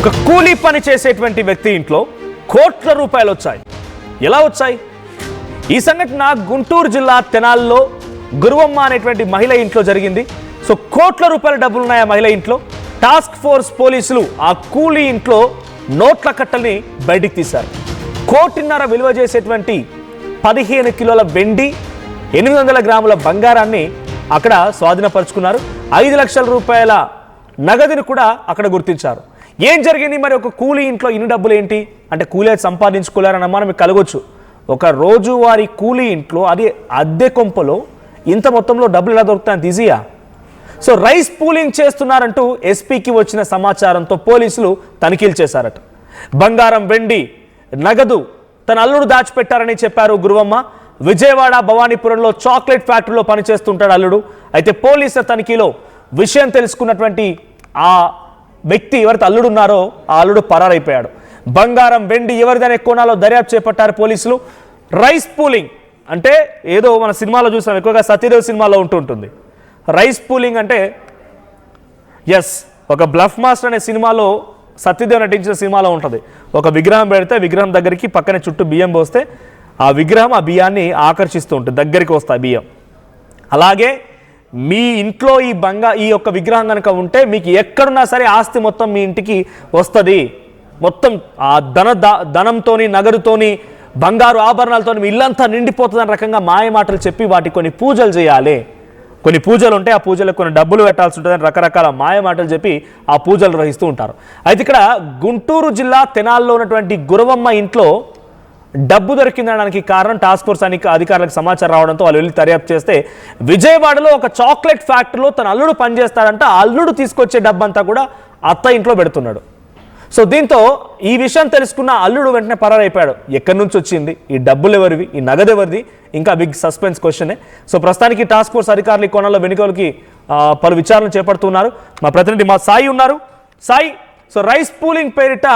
ఒక కూలీ పని చేసేటువంటి వ్యక్తి ఇంట్లో కోట్ల రూపాయలు వచ్చాయి. ఎలా వచ్చాయి? ఈ సంఘటన గుంటూరు జిల్లా తెనాల్లో గురువమ్మ అనేటువంటి మహిళ ఇంట్లో జరిగింది. సో కోట్ల రూపాయల డబ్బులు ఉన్నాయి ఆ మహిళ ఇంట్లో. టాస్క్ ఫోర్స్ పోలీసులు ఆ కూలీ ఇంట్లో నోట్ల కట్టల్ని బయటికి తీశారు. 1.5 కోటి విలువ చేసేటువంటి 15 కిలోల వెండి, 800 గ్రాముల బంగారాన్ని అక్కడ స్వాధీనపరుచుకున్నారు. 5 లక్షల రూపాయల నగదుని కూడా అక్కడ గుర్తించారు. ఏం జరిగింది మరి? ఒక కూలీ ఇంట్లో ఇన్ని డబ్బులు ఏంటి అంటే కూలీ సంపాదించుకోలేరని అనుమానం మీకు కలగొచ్చు. ఒక రోజువారీ కూలీ ఇంట్లో, అది అద్దె కొంపలో ఇంత మొత్తంలో డబ్బులు ఎలా దొరుకుతాయని ఈజీయా? సో రైస్ పూలింగ్ చేస్తున్నారంటూ ఎస్పీకి వచ్చిన సమాచారంతో పోలీసులు తనిఖీలు చేశారట. బంగారం, వెండి, నగదు తన అల్లుడు దాచిపెట్టారని చెప్పారు గురువమ్మ. విజయవాడ భవానీపురంలో చాక్లెట్ ఫ్యాక్టరీలో పనిచేస్తుంటాడు అల్లుడు. అయితే పోలీసుల తనిఖీలో విషయం తెలుసుకున్నటువంటి ఆ వ్యక్తి ఎవరైతే అల్లుడు ఉన్నారో ఆ అల్లుడు పరారైపోయాడు. బంగారం, వెండి ఎవరిదనే కోణాల్లో దర్యాప్తు చేపట్టారు పోలీసులు. రైస్ పూలింగ్ అంటే ఏదో మన సినిమాలో చూసాం, ఎక్కువగా సత్యదేవ్ సినిమాలో ఉంటుంటుంది. రైస్ పూలింగ్ అంటే ఒక బ్లఫ్ మాస్టర్ అనే సినిమాలో సత్యదేవ్ నటించిన సినిమాలో ఉంటుంది. ఒక విగ్రహం పెడితే విగ్రహం దగ్గరికి పక్కనే చుట్టూ బియ్యం పోస్తే ఆ విగ్రహం ఆ బియ్యాన్ని ఆకర్షిస్తూ ఉంటుంది, దగ్గరికి వస్తాయి బియ్యం. అలాగే మీ ఇంట్లో ఈ యొక్క విగ్రహం కనుక ఉంటే మీకు ఎక్కడున్నా సరే ఆస్తి మొత్తం మీ ఇంటికి వస్తుంది. మొత్తం ఆ ధనంతోని, నగదుతోని, బంగారు ఆభరణాలతో మీ ఇల్లంతా నిండిపోతుందని రకంగా మాయ మాటలు చెప్పి వాటికి కొన్ని పూజలు చేయాలి. కొన్ని పూజలు ఉంటే ఆ పూజలకు కొన్ని డబ్బులు పెట్టాల్సి ఉంటుందని రకరకాల మాయ మాటలు చెప్పి ఆ పూజలు నిర్వహిస్తూ ఉంటారు. అయితే ఇక్కడ గుంటూరు జిల్లా తెనాల్లో ఉన్నటువంటి గురవమ్మ ఇంట్లో డబ్బు దొరికిందనడానికి కారణం టాస్క్ ఫోర్స్ అధికారులకు సమాచారం రావడంతో వాళ్ళు వెళ్ళి దర్యాప్తు చేస్తే విజయవాడలో ఒక చాక్లెట్ ఫ్యాక్టరీలో తన అల్లుడు పనిచేస్తాడంట. ఆ అల్లుడు తీసుకొచ్చే డబ్బంతా కూడా అత్త ఇంట్లో పెడుతున్నాడు. సో దీంతో ఈ విషయం తెలుసుకున్న అల్లుడు వెంటనే పరారైపోయాడు. ఎక్కడి నుంచి వచ్చింది ఈ డబ్బులు, ఎవరివి, ఈ నగదు ఎవరిది, ఇంకా బిగ్ సస్పెన్స్ క్వశ్చనే. సో ప్రస్తుతానికి టాస్క్ ఫోర్స్ అధికారులు ఈ కోణంలో వెనుకలకి పలు విచారణలు చేపడుతున్నారు. మా ప్రతినిధి మా సాయి ఉన్నారు. సాయి, సో రైస్ పూలింగ్ పేరిట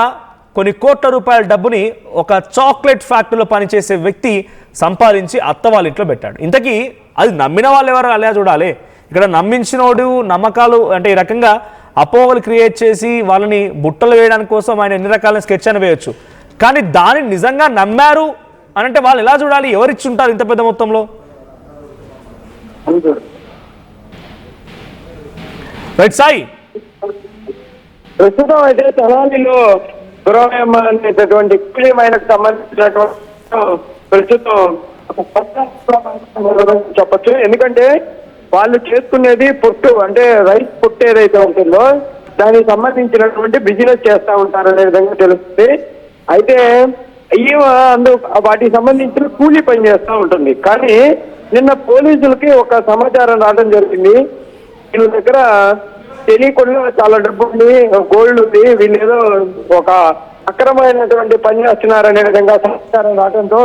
కొన్ని కోట్ల రూపాయల డబ్బుని ఒక చాక్లెట్ ఫ్యాక్టరీలో పనిచేసే వ్యక్తి సంపాదించి అత్త వాళ్ళ ఇంట్లో పెట్టాడు. ఇంతకీ అది నమ్మిన వాళ్ళు ఎవరు అలా చూడాలి. ఇక్కడ నమ్మించినోడు నమ్మకాలు అంటే ఈ రకంగా అపోహలు క్రియేట్ చేసి వాళ్ళని బుట్టలు వేయడానికి కోసం ఆయన ఎన్ని రకాల స్కెచ్ అని వేయొచ్చు. కానీ దాన్ని నిజంగా నమ్మారు అని అంటే వాళ్ళు ఎలా చూడాలి? ఎవరిచ్చి ఉంటారు ఇంత పెద్ద మొత్తంలో? రైట్ సాయి, ప్రస్తుతం అయితే తెనాలిలో గురవమ్మ అనేటటువంటి కూలీమైనకు సంబంధించినటువంటి ప్రస్తుతం చెప్పచ్చు. ఎందుకంటే వాళ్ళు చేసుకునేది పొట్టు, అంటే రైస్ పొట్టు ఏదైతే ఉంటుందో దానికి సంబంధించినటువంటి బిజినెస్ చేస్తూ ఉంటారు అనే విధంగా తెలుస్తుంది. అయితే వాటికి సంబంధించిన కూలీ పని చేస్తూ ఉంటుంది. కానీ నిన్న పోలీసులకి ఒక సమాచారం రావడం జరిగింది. వీళ్ళ దగ్గర తెలియకుండా చాలా డబ్బు ఉంది, గోల్డ్ ఉంది, వీళ్ళు ఏదో ఒక అక్రమమైనటువంటి పని చేస్తున్నారు అనే విధంగా సమాచారం రావడంతో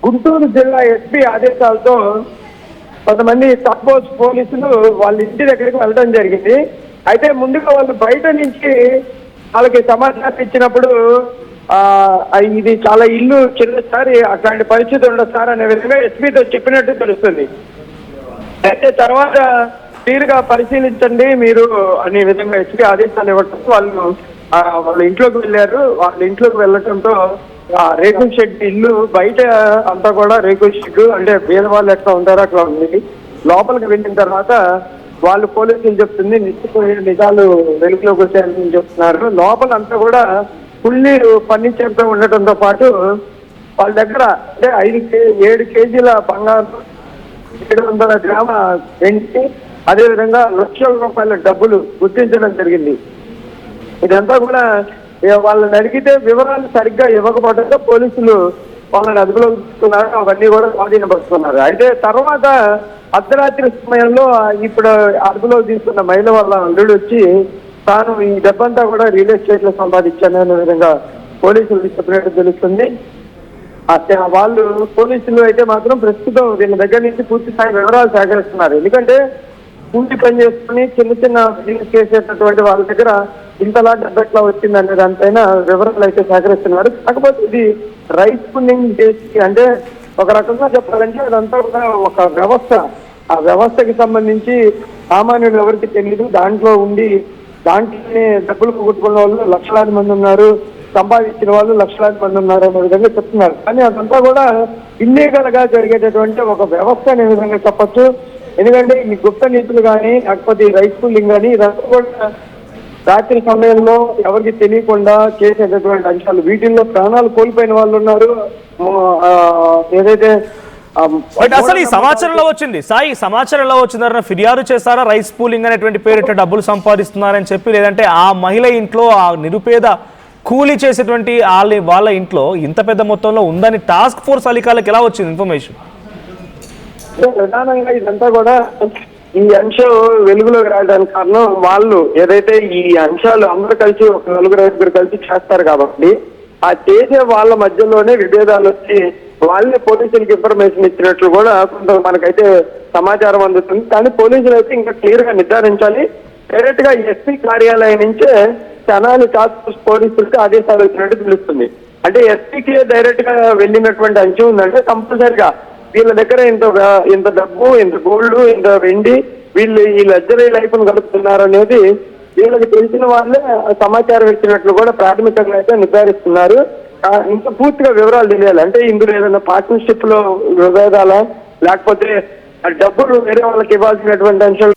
గుంటూరు జిల్లా ఎస్పీ ఆదేశాలతో కొంతమంది టాస్క్ ఫోర్స్ పోలీసులు వాళ్ళ ఇంటి దగ్గరికి వెళ్ళడం జరిగింది. అయితే ముందుగా వాళ్ళు బయట నుంచి వాళ్ళకి సమాచారం ఇచ్చినప్పుడు ఇది చాలా ఇల్లు చిన్నసారి అట్లాంటి పరిస్థితి ఉండదు సార్ అనే విధంగా ఎస్పీతో చెప్పినట్టు తెలుస్తుంది. అయితే తర్వాత క్లియర్గా పరిశీలించండి మీరు అనే విధంగా ఎస్పీ ఆదేశాలు ఇవ్వటం వాళ్ళ ఇంట్లోకి వెళ్ళారు. వాళ్ళ ఇంట్లోకి వెళ్ళటంతో రేకుల షెడ్ ఇల్లు బయట అంతా కూడా రేకుల షెడ్, అంటే వేరే వాళ్ళు ఎట్లా ఉంటారో అట్లా ఉంది. లోపలికి వెళ్ళిన తర్వాత వాళ్ళు పోలీసులు చెప్తుంది నిజాలు వెలుగులోకి వచ్చాయని చెప్తున్నారు. లోపల అంతా కూడా ఫుల్లీ ఫర్నిచర్తో ఉండటంతో పాటు వాళ్ళ దగ్గర అంటే 7 కేజీల బంగారం, 700 గ్రాముల వెండి, అదేవిధంగా లక్షల రూపాయల డబ్బులు గుర్తించడం జరిగింది. ఇదంతా కూడా వాళ్ళని అడిగితే వివరాలు సరిగ్గా ఇవ్వకపోవడంతో పోలీసులు వాళ్ళని అదుపులోకి తీసుకున్నారు. అవన్నీ కూడా స్వాధీనపరుచుకున్నారు. అయితే తర్వాత అర్ధరాత్రి సమయంలో ఇప్పుడు అదుపులోకి తీసుకున్న మహిళ వాళ్ళ అల్లుడు వచ్చి తాను ఈ డబ్బంతా కూడా రియల్ ఎస్టేట్ లో సంపాదించాను అనే విధంగా పోలీసులు చెప్పినట్టు తెలుస్తుంది. వాళ్ళు పోలీసులు అయితే మాత్రం ప్రస్తుతం దీని దగ్గర నుంచి పూర్తి స్థాయి వివరాలు సేకరిస్తున్నారు. ఎందుకంటే కూలి పని చేసుకుని చిన్న చిన్న బిజినెస్ చేసేటటువంటి వాళ్ళ దగ్గర ఇంతలా డబ్బెట్లా వచ్చిందనే దానిపైన వివరాలు అయితే సేకరిస్తున్నారు. కాకపోతే ఇది రైస్ పూలింగ్ చేసి అంటే ఒక రకంగా చెప్పాలంటే అదంతా కూడా ఒక వ్యవస్థ. ఆ వ్యవస్థకి సంబంధించి సామాన్యులు ఎవరికి తెలియదు. దాంట్లో ఉండి దాంట్లోనే డబ్బులు పోగొట్టుకున్న వాళ్ళు లక్షలాది మంది ఉన్నారు, సంపాదించిన వాళ్ళు లక్షలాది మంది ఉన్నారు అనే విధంగా చెప్తున్నారు. కానీ అదంతా కూడా ఇల్లీగల్ గా జరిగేటటువంటి ఒక వ్యవస్థ అనే విధంగా చెప్పొచ్చు. ఎందుకంటే ఈ గుప్త నీతులు కానీ లేకపోతే ఈ రైస్ పూలింగ్ కానీ ఇదంతా కూడా రాత్రి సమయంలో ఎవరికి తెలియకుండా చేసేటటువంటి అంశాలు. వీటిల్లో ప్రాణాలు కోల్పోయిన వాళ్ళు ఉన్నారు. ఏదైతే బట్ అసలు ఈ సమాచారంలో వచ్చింది సాయి, సమాచారంలో వచ్చిందన్న ఫిర్యాదు చేస్తారా రైస్ పూలింగ్ అనేటువంటి పేరిట డబ్బులు సంపాదిస్తున్నారని చెప్పి, లేదంటే ఆ మహిళ ఇంట్లో ఆ నిరుపేద కూలీ చేసేటువంటి వాళ్ళ ఇంట్లో ఇంత పెద్ద మొత్తంలో ఉందని టాస్క్ ఫోర్స్ అధికారులకు ఎలా వచ్చింది ఇన్ఫర్మేషన్? ప్రధానంగా ఇదంతా కూడా ఈ అంశం వెలుగులోకి రావడానికి కారణం వాళ్ళు ఏదైతే ఈ అంశాలు అందరూ కలిసి ఒక నలుగురు ఐదుగురు కలిసి చేస్తారు కాబట్టి ఆ చేసే వాళ్ళ మధ్యలోనే విభేదాలు వచ్చి వాళ్ళే పోలీసులకు ఇన్ఫర్మేషన్ ఇచ్చినట్లు కూడా కొంత మనకైతే సమాచారం అందుతుంది. కానీ పోలీసులు అయితే ఇంకా క్లియర్ గా నిర్ధారించాలి. డైరెక్ట్ గా ఎస్పీ కార్యాలయం నుంచే తెనాలి టాస్క్ ఫోర్స్ పోలీసులకి ఆదేశాలు వచ్చినట్టు తెలుస్తుంది. అంటే ఎస్పీకి డైరెక్ట్ గా వెళ్ళినటువంటి అంశం ఉందంటే కంపల్సరిగా వీళ్ళ దగ్గర ఇంత డబ్బు, ఇంత గోల్డ్, ఇంత వెండి, వీళ్ళు ఈ లగ్జరీ లైఫ్ ను గడుపుతున్నారు అనేది వీళ్ళకి తెలిసిన వాళ్ళే సమాచారం ఇచ్చినట్లు కూడా ప్రాథమికంగా అయితే నిర్ధారిస్తున్నారు. ఇంకా పూర్తిగా వివరాలు తెలియాలి. అంటే ఇందులో ఏదైనా పార్ట్నర్షిప్ లో విభేదాలా, లేకపోతే డబ్బులు వేరే వాళ్ళకి ఇవ్వాల్సినటువంటి అంశాలు